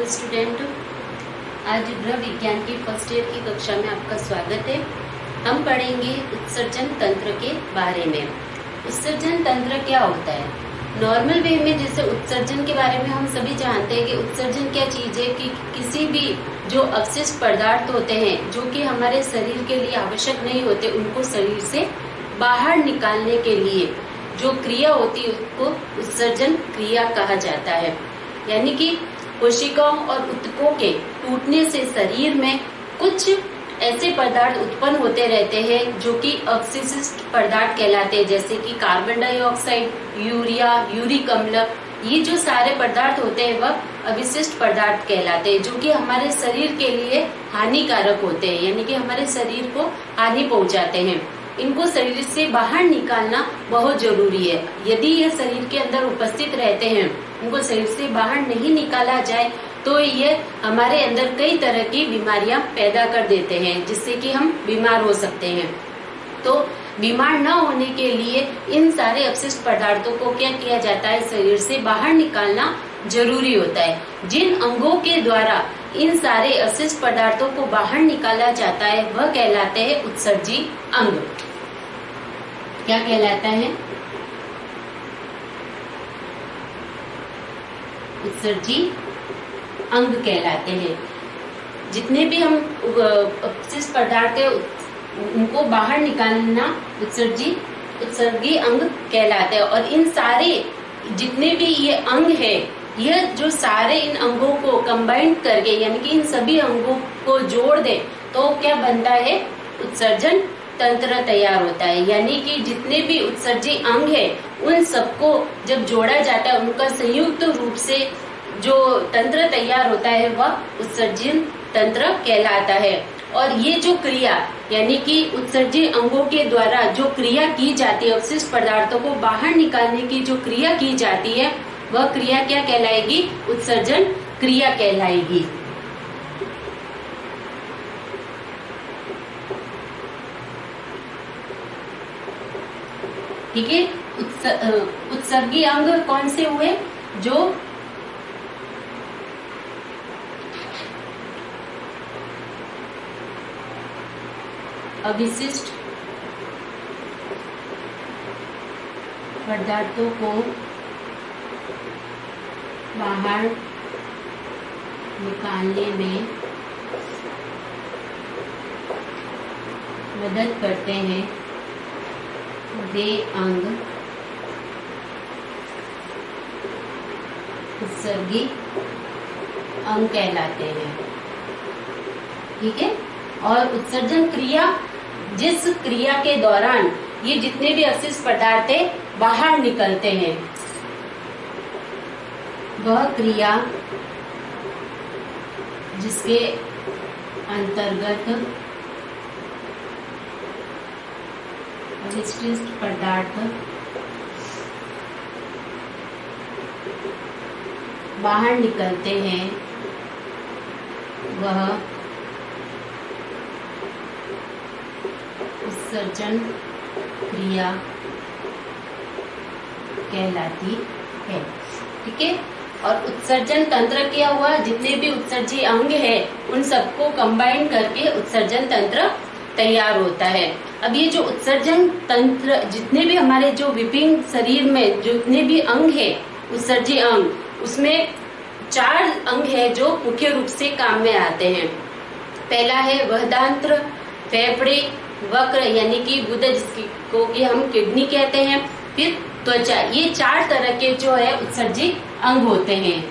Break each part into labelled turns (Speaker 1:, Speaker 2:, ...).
Speaker 1: Student, आज गृह विज्ञान की फर्स्ट ईयर की कक्षा में आपका स्वागत है। हम पढ़ेंगे उत्सर्जन तंत्र के बारे में। उत्सर्जन तंत्र क्या होता है? नॉर्मल वे में जैसे उत्सर्जन के बारे में हम सभी जानते हैं कि उत्सर्जन क्या चीज है कि किसी भी जो अवशिष्ट पदार्थ होते हैं जो कि हमारे शरीर के लिए आवश्यक नहीं होते, उनको शरीर से बाहर निकालने के लिए जो क्रिया होती है उसको उत्सर्जन क्रिया कहा जाता है। यानी कि कोशिकाओं और ऊतकों के टूटने से शरीर में कुछ ऐसे पदार्थ उत्पन्न होते रहते हैं जो कि अवशिष्ट पदार्थ कहलाते हैं, जैसे कि कार्बन डाइऑक्साइड, यूरिया, यूरिक अम्ल। ये जो सारे पदार्थ होते हैं वह अवशिष्ट पदार्थ कहलाते हैं, जो कि हमारे शरीर के लिए हानिकारक होते हैं, यानी कि हमारे शरीर को हानि पहुंचाते हैं। इनको शरीर से बाहर निकालना बहुत जरूरी है। यदि ये शरीर के अंदर उपस्थित रहते हैं, इनको शरीर से बाहर नहीं निकाला जाए तो ये हमारे अंदर कई तरह की बीमारियां पैदा कर देते हैं, जिससे कि हम बीमार हो सकते हैं। तो बीमार न होने के लिए इन सारे अवशिष्ट पदार्थों को क्या किया जाता है, शरीर से बाहर निकालना जरूरी होता है। जिन अंगों के द्वारा इन सारे अवशिष्ट पदार्थों को बाहर निकाला जाता है वह कहलाते हैं उत्सर्जी अंग। क्या कहलाता है? उत्सर्जी अंग कहलाते हैं। जितने भी हम अवशिष्ट पदार्थ है उनको बाहर निकालना उत्सर्गी अंग कहलाता है। और इन सारे जितने भी ये अंग है, यह जो सारे इन अंगों को कंबाइन करके, यानी कि इन सभी अंगों को जोड़ दे तो क्या बनता है? उत्सर्जन तंत्र तैयार होता है। यानी कि जितने भी उत्सर्जी अंग है उन सबको जब जोड़ा जाता है, उनका संयुक्त रूप से जो तंत्र तैयार होता है वह उत्सर्जन तंत्र कहलाता है। और ये जो क्रिया, यानी कि उत्सर्जी अंगों के द्वारा जो क्रिया की जाती है, अवशिष्ट पदार्थों को बाहर निकालने की जो क्रिया की जाती है वह क्रिया क्या कहलाएगी? उत्सर्जन क्रिया कहलाएगी। ठीक है। उत्सर्गी अंग कौन से हुए? जो अवशिष्ट पदार्थों को बाहर निकालने में मदद करते हैं वे अंग उत्सर्गी अंग कहलाते हैं। ठीक है। और उत्सर्जन क्रिया, जिस क्रिया के दौरान ये जितने भी अवशिष्ट पदार्थ है बाहर निकलते हैं, वह क्रिया जिसके अंतर्गत अवशिष्ट पदार्थ बाहर निकलते हैं वह उत्सर्जन क्रिया कहलाती है। ठीक है। और उत्सर्जन तंत्र क्या हुआ? जितने भी उत्सर्जी अंग है उन सबको कंबाइन करके उत्सर्जन तंत्र तैयार होता है। अब ये जो उत्सर्जन तंत्र, जितने भी हमारे जो विभिन्न शरीर में जितने भी अंग है उत्सर्जी अंग, उसमें 4 अंग है जो मुख्य रूप से काम में आते हैं। पहला है बृहदांत्र, फेफड़े, वक्र यानी कि गुदा जिसको कि हम किडनी कहते हैं, फिर त्वचा। ये 4 तरह के जो है उत्सर्जी अंग होते हैं।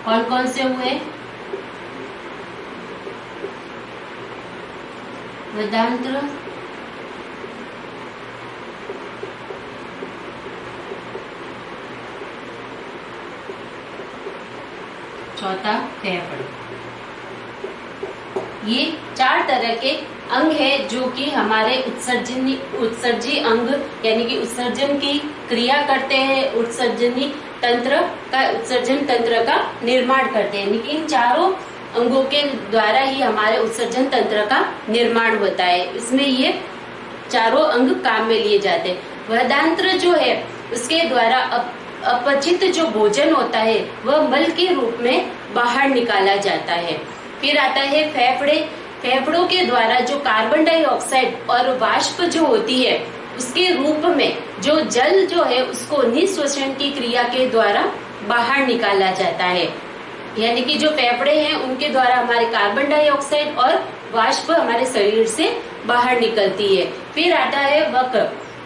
Speaker 1: कौन कौन से हुए? बृहदांत्र, चौथा फेफड़े। ये 4 तरह के अंग है जो कि हमारे उत्सर्जी अंग यानी कि उत्सर्जन की क्रिया करते हैं, उत्सर्जन तंत्र का निर्माण करते हैं। यानी कि इन चारों अंगों के द्वारा ही हमारे उत्सर्जन तंत्र का निर्माण होता है। इसमें ये चारों अंग काम में लिए जाते हैं। बृहदांत्र जो है उसके द्वारा अपचित जो भोजन होता है वह मल के रूप में बाहर निकाला जाता है। फिर आता है फेफड़े। फेफड़ों के द्वारा जो कार्बन डाइऑक्साइड और वाष्प जो होती है उसके रूप में जो जल जो है उसको निःश्वसन की क्रिया के द्वारा बाहर निकाला जाता है। यानी कि जो फेफड़े हैं उनके द्वारा हमारे कार्बन डाइऑक्साइड और वाष्प हमारे शरीर से बाहर निकलती है। फिर आता है वक।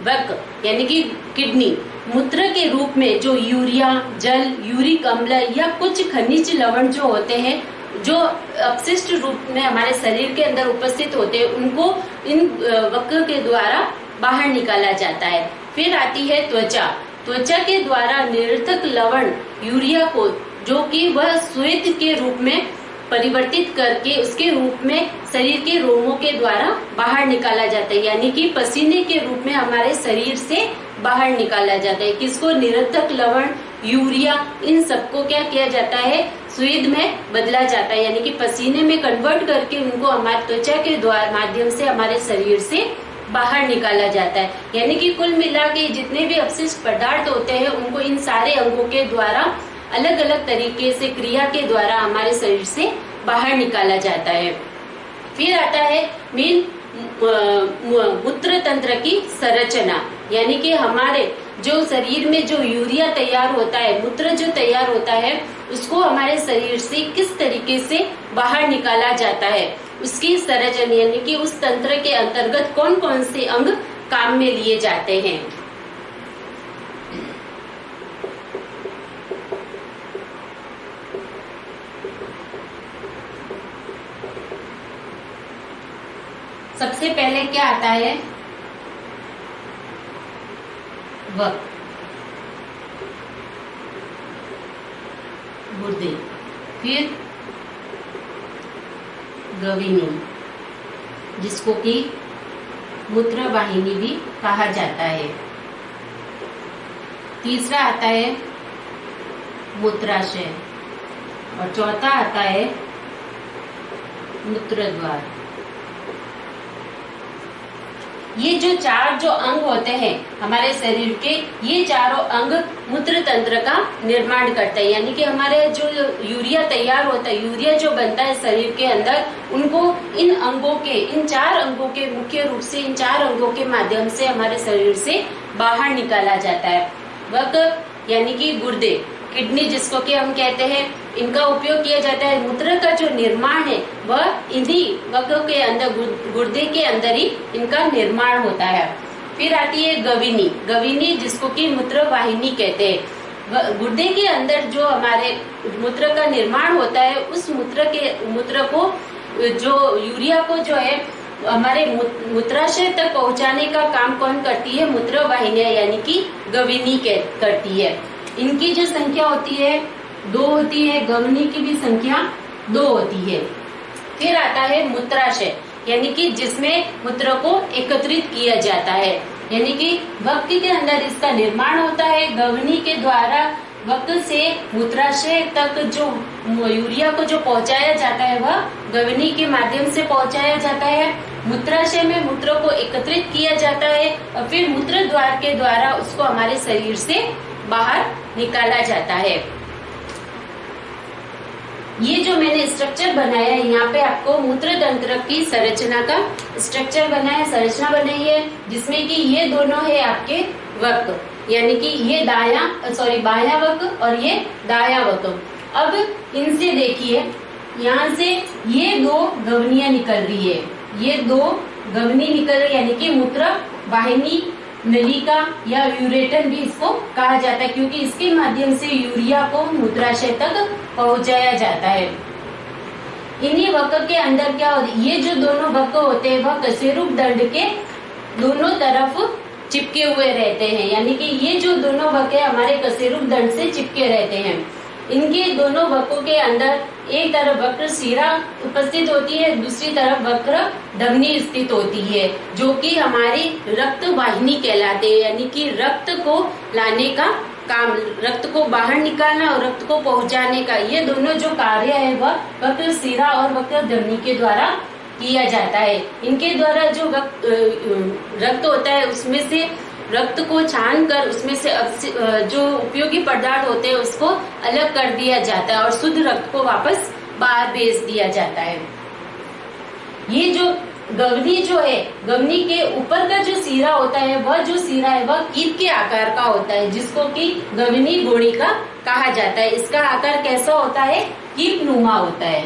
Speaker 1: वक यानी कि किडनी। मूत्र के रूप में जो यूरिया, जल, यूरिक अम्ल या कुछ खनिज लवण जो होते हैं जो अपशिष्ट रूप में हमारे शरीर के अंदर उपस्थित होते हैं उनको इन वक के द्वारा बाहर निकाला जाता है। फिर आती है त्वचा। त्वचा के द्वारा निरर्थक लवण यूरिया को जो कि वह श्वेत के रूप में परिवर्तित करके उसके रूप में शरीर के रोमों के द्वारा बाहर निकाला जाता है। यानी कि पसीने के रूप में हमारे शरीर से बाहर निकाला जाता है। किसको? निरर्थक लवण, यूरिया, इन सबको क्या किया जाता है? स्वेद में बदला जाता है। यानी कि पसीने में कन्वर्ट करके उनको हमारे त्वचा के द्वारा माध्यम से हमारे शरीर से बाहर निकाला जाता है। यानी कि कुल मिला के जितने भी अपशिष्ट पदार्थ होते हैं उनको इन सारे अंगों के द्वारा अलग अलग तरीके से क्रिया के द्वारा हमारे शरीर से बाहर निकाला जाता है। फिर आता है मेन मूत्र तंत्र की संरचना। यानी कि हमारे जो शरीर में जो यूरिया तैयार होता है, मूत्र जो तैयार होता है उसको हमारे शरीर से किस तरीके से बाहर निकाला जाता है उसकी संरचना। यानी कि उस तंत्र के अंतर्गत कौन कौन से अंग काम में लिए जाते हैं। सबसे पहले क्या आता है? वक, गुर्दे, फिर गविनी जिसको कि मूत्र वाहिनी भी कहा जाता है। तीसरा आता है मूत्राशय और चौथा आता है मूत्रद्वार। ये जो चार जो अंग होते हैं हमारे शरीर के, ये चारों अंग मूत्र तंत्र का निर्माण करते हैं। यानी कि हमारे जो यूरिया तैयार होता है, यूरिया जो बनता है शरीर के अंदर, उनको इन अंगों के, इन चार अंगों के, मुख्य रूप से इन चार अंगों के माध्यम से हमारे शरीर से बाहर निकाला जाता है। वक यानी कि गुर्दे, किडनी जिसको कि हम कहते हैं, इनका उपयोग किया जाता है। मूत्र का जो निर्माण है वह इन्हीं वकों के अंदर, गुर्दे के अंदर ही इनका निर्माण होता है। फिर आती है गविनी। गविनी जिसको कि मूत्र वाहिनी कहते हैं। गुर्दे के अंदर जो हमारे मूत्र का निर्माण होता है उस मूत्र को जो यूरिया को जो है हमारे मूत्राशय तक पहुंचाने का काम कौन करती है? मूत्र वाहिनियां यानी कि गविनी करती है। इनकी जो संख्या होती है 2 होती है, गवनी की भी संख्या 2 होती है। फिर आता है मूत्राशय यानी कि जिसमें मूत्र को एकत्रित किया जाता है। यानी कि वक्त के अंदर इसका निर्माण होता है। गवनी के द्वारा वक्त से मूत्राशय तक जो यूरिया को जो पहुंचाया जाता है वह गवनी के माध्यम से पहुंचाया जाता है। मूत्राशय में मूत्र को एकत्रित किया जाता है और फिर मूत्र द्वार के द्वारा उसको हमारे शरीर से बाहर निकाला जाता है। ये जो मैंने स्ट्रक्चर बनाया है, यहाँ पे आपको मूत्र तंत्र की संरचना का स्ट्रक्चर बनाया, संरचना बनाई है, जिसमें कि ये दोनों है आपके वक, यानी कि ये बायां वक और ये दायां वक। अब इनसे देखिए, यहाँ से ये 2 गवनियां निकल रही है, ये 2 गवनी निकल रही है, यानी कि मूत्र वाहिनी नलिका या यूरेटर भी इसको कहा जाता है, क्योंकि इसके माध्यम से यूरिया को मूत्राशय तक पहुंचाया जाता है। इन्हीं वक के अंदर क्या होता है? ये जो दोनों वक होते हैं वह कशेरुक दंड के दोनों तरफ चिपके हुए रहते हैं। यानी कि ये जो दोनों वक है हमारे कशेरुक दंड से चिपके रहते हैं। इनके दोनों वकों के अंदर एक तरफ वक्र शिरा उपस्थित होती है, दूसरी तरफ वक्र धमनी स्थित होती है, जो कि हमारी रक्त वाहिनी कहलाते हैं। यानी कि रक्त को लाने का काम, रक्त को बाहर निकालना और रक्त को पहुंचाने का, ये दोनों जो कार्य है वह वक्र शिरा और वक्र धमनी के द्वारा किया जाता है। इनके द्वारा जो रक्त होता है उसमें से रक्त को छान कर उसमें से जो उपयोगी पदार्थ होते हैं उसको अलग कर दिया जाता है और शुद्ध रक्त को वापस बाहर भेज दिया जाता है। ये जो गवनी जो है, गवनी के ऊपर का जो सीरा होता है, वह जो सीरा है वह कीप के आकार का होता है, जिसको कि गवनी गोणिका कहा जाता है। इसका आकार कैसा होता है? कीप नुमा होता है।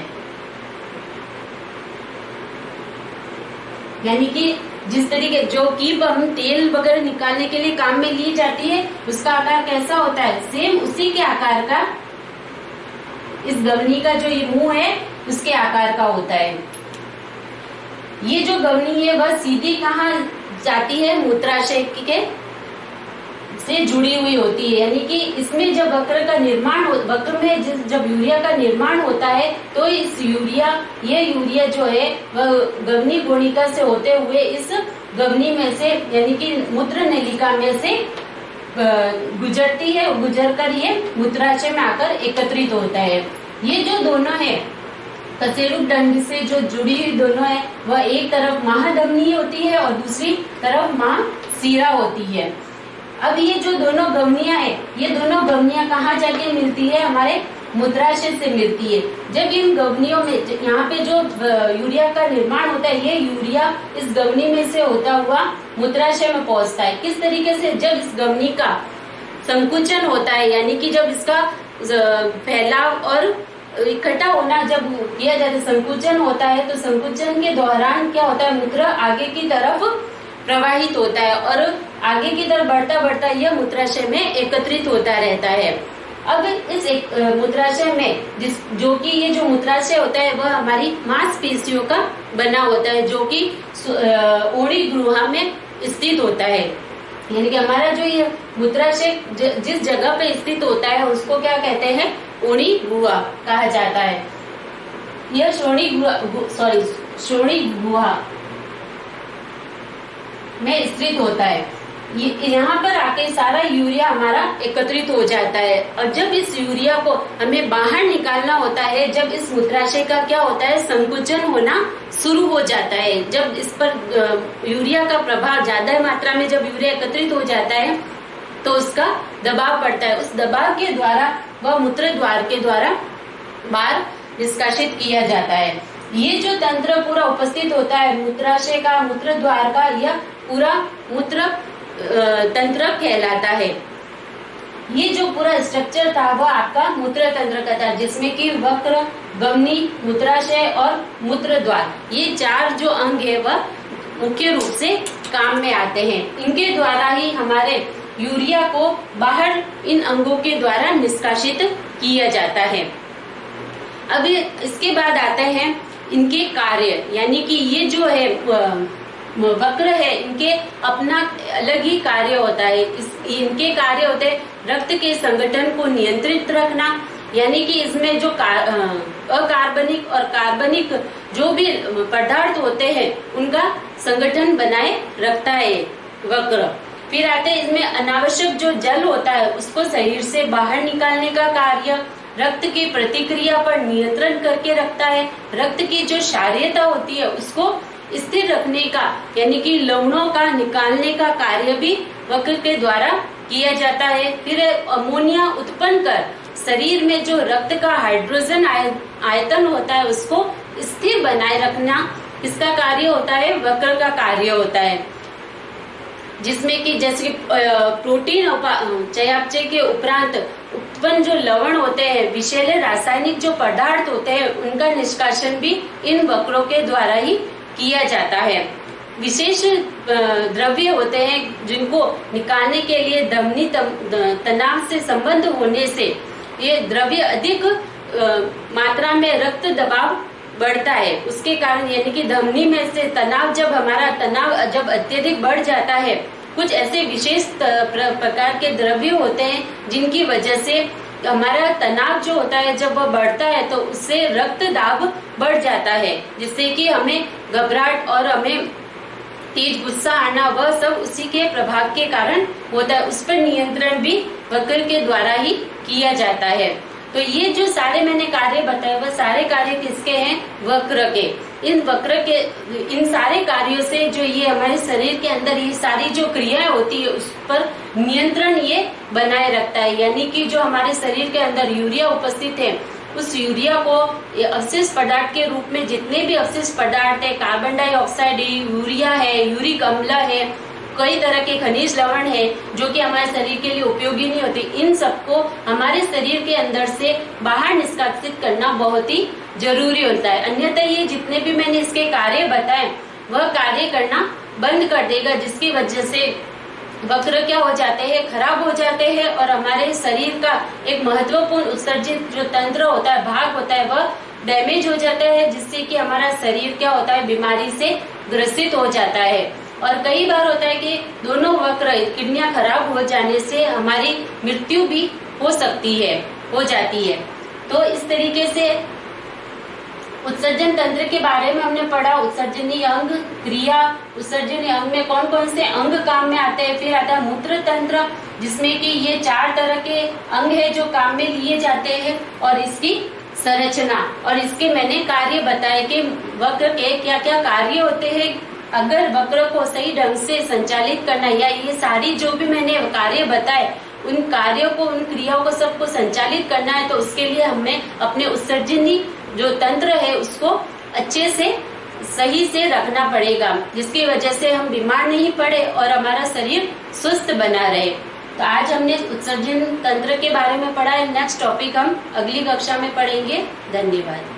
Speaker 1: यानी कि जिस तरीके जो कीप हम तेल वगैरह निकालने के लिए काम में ली जाती है, उसका आकार कैसा होता है? सेम उसी के आकार का इस गवनी का जो ये मुंह है उसके आकार का होता है। ये जो गवनी है वह सीधी कहाँ जाती है? मूत्राशय के से जुड़ी हुई होती है। यानी कि इसमें जब वक्र का निर्माण वक्र में जब यूरिया का निर्माण होता है तो इस ये यूरिया जो है वह गवनी गोणिका से होते हुए इस गवनी में से यानी कि मूत्र नलिका में से गुजरती है। गुजरकर ये मूत्राशय में आकर एकत्रित होता है। ये जो दोनों है कशेरुक दंड से जो जुड़ी हुई दोनों है, वह एक तरफ महाधमनी होती है और दूसरी तरफ महाशिरा होती है। अब ये जो दोनों गवनियां है, ये दोनों गवनियां कहाँ जाके मिलती है? हमारे मूत्राशय से मिलती है। जब इन गवनियों में यहाँ पे जो यूरिया का निर्माण होता है, ये यूरिया इस गवनी में से होता हुआ मूत्राशय में पहुंचता है। किस तरीके से? जब इस गवनी का संकुचन होता है, यानी कि जब इसका फैलाव और इकट्ठा होना जब किया जाता है, संकुचन होता है, तो संकुचन के दौरान क्या होता है? मूत्र आगे की तरफ प्रवाहित होता है और आगे की तरफ बढ़ता बढ़ता यह मूत्राशय में एकत्रित होता रहता है। अब इस मूत्राशय में जो कि ये जो मूत्राशय होता है वह हमारी मांसपेशियों का बना होता है, जो कि ओड़ी गुहा में स्थित होता है। यानी कि हमारा जो ये मूत्राशय जिस जगह पे स्थित होता है उसको क्या कहते हैं? ओड़ी गुहा कहा जाता है। यह श्रोणी गुहा में स्थित होता है। यहाँ पर आके सारा यूरिया हमारा एकत्रित हो जाता है और जब इस यूरिया को हमें बाहर निकालना होता है, जब इस मूत्राशय का क्या होता है? संकुचन होना शुरू हो जाता है। जब इस पर यूरिया का प्रभाव ज्यादा मात्रा में जब यूरिया एकत्रित हो जाता है तो उसका दबाव पड़ता है। उस दबाव के द्वारा वह मूत्र द्वार के द्वारा बाहर निष्कासित किया जाता है। ये जो तंत्र पूरा उपस्थित होता है मूत्राशय का, मूत्र द्वार का, यह पूरा मूत्र तंत्र कहलाता है। ये जो पूरा स्ट्रक्चर था वह आपका मूत्र तंत्र का था, जिसमें कि वक्र, गवनी, मूत्राशय और मूत्र द्वार, ये चार जो अंग है वह मुख्य रूप से काम में आते हैं। इनके द्वारा ही हमारे यूरिया को बाहर इन अंगों के द्वारा निष्कासित किया जाता है। अब इसके बाद आते हैं इनके कार्य, यानी कि ये जो है वक्र है, इनके अपना अलग ही कार्य होता है। इनके कार्य होते हैं रक्त के संगठन को नियंत्रित रखना, यानी कि इसमें जो अकार्बनिक और कार्बनिक जो भी पदार्थ होते हैं उनका संगठन बनाए रखता है वक्र। फिर आते हैं इसमें अनावश्यक जो जल होता है उसको शरीर से बाहर निकालने का कार्य, रक्त की प्रतिक्रिया पर नियंत्रण करके रखता है, रक्त की जो क्षारीयता होती है उसको स्थिर रखने का, यानी कि लवणों का निकालने का कार्य भी वक्र के द्वारा किया जाता है। फिर अमोनिया उत्पन्न कर शरीर में जो रक्त का हाइड्रोजन आयतन होता है उसको स्थिर बनाए रखना, इसका कार्य होता है, वक्र का कार्य होता है। जिसमें कि जैसे प्रोटीन चयापचय के उपरांत उत्पन्न जो लवण होते हैं, विषैले रासायनिक जो पदार्थ होते हैं, उनका निष्कासन भी इन वक्रों के द्वारा ही किया जाता है। विशेष द्रव्य होते हैं जिनको निकालने के लिए धमनी तनाव से संबंध होने से ये द्रव्य अधिक मात्रा में रक्त दबाव बढ़ता है, उसके कारण यानी कि धमनी में से तनाव जब अत्यधिक बढ़ जाता है, कुछ ऐसे विशेष प्रकार के द्रव्य होते हैं जिनकी वजह से हमारा तनाव जो होता है जब वह बढ़ता है तो उससे रक्त दाब बढ़ जाता है, जिससे कि हमें घबराहट और हमें तेज गुस्सा आना, वह सब उसी के प्रभाव के कारण होता है। उस पर नियंत्रण भी वक्र के द्वारा ही किया जाता है। तो ये जो सारे मैंने कार्य बताए वह सारे कार्य किसके हैं? वक्र के। इन सारे कार्यों से जो ये हमारे शरीर के अंदर ये सारी जो क्रियाएं होती है उस पर नियंत्रण ये बनाए रखता है। यानी कि जो हमारे शरीर के अंदर यूरिया उपस्थित है उस यूरिया को अवशिष्ट पदार्थ के रूप में जितने भी अवशिष्ट पदार्थ है, कार्बन डाइऑक्साइड, यूरिया है, यूरिक अम्ल है, कई तरह के खनिज लवण है जो कि हमारे शरीर के लिए उपयोगी नहीं होते, इन सबको हमारे शरीर के अंदर से बाहर निष्कासित करना बहुत ही जरूरी होता है। अन्यथा ये जितने भी मैंने इसके कार्य बताए वह कार्य करना बंद कर देगा, जिसकी वजह से वक्र क्या हो जाते हैं? खराब हो जाते हैं और हमारे शरीर का एक महत्वपूर्ण उत्सर्जित जो तंत्र होता है, भाग होता है, वह डैमेज हो जाता है, जिससे कि हमारा शरीर क्या होता है? बीमारी से ग्रसित हो जाता है। और कई बार होता है कि दोनों वक्र किडनियां खराब हो जाने से हमारी मृत्यु भी हो जाती है। तो इस तरीके से उत्सर्जन तंत्र के बारे में हमने पढ़ा। उत्सर्जनीय अंग, क्रिया, उत्सर्जनीय अंग में कौन कौन से अंग काम में आते हैं। फिर आता है मूत्र तंत्र, जिसमें कि ये 4 तरह के अंग है जो काम में लिए जाते हैं, और इसकी संरचना और इसके मैंने कार्य बताए कि वक्र के क्या क्या कार्य होते हैं। अगर वक्र को सही ढंग से संचालित करना, या ये सारी जो भी मैंने कार्य बताए उन कार्यों को, उन क्रियाओं को सबको संचालित करना है, तो उसके लिए हमें अपने उत्सर्जनी जो तंत्र है उसको अच्छे से सही से रखना पड़ेगा, जिसकी वजह से हम बीमार नहीं पड़े और हमारा शरीर स्वस्थ बना रहे। तो आज हमने उत्सर्जन तंत्र के बारे में पढ़ा है। नेक्स्ट टॉपिक हम अगली कक्षा में पढ़ेंगे। धन्यवाद।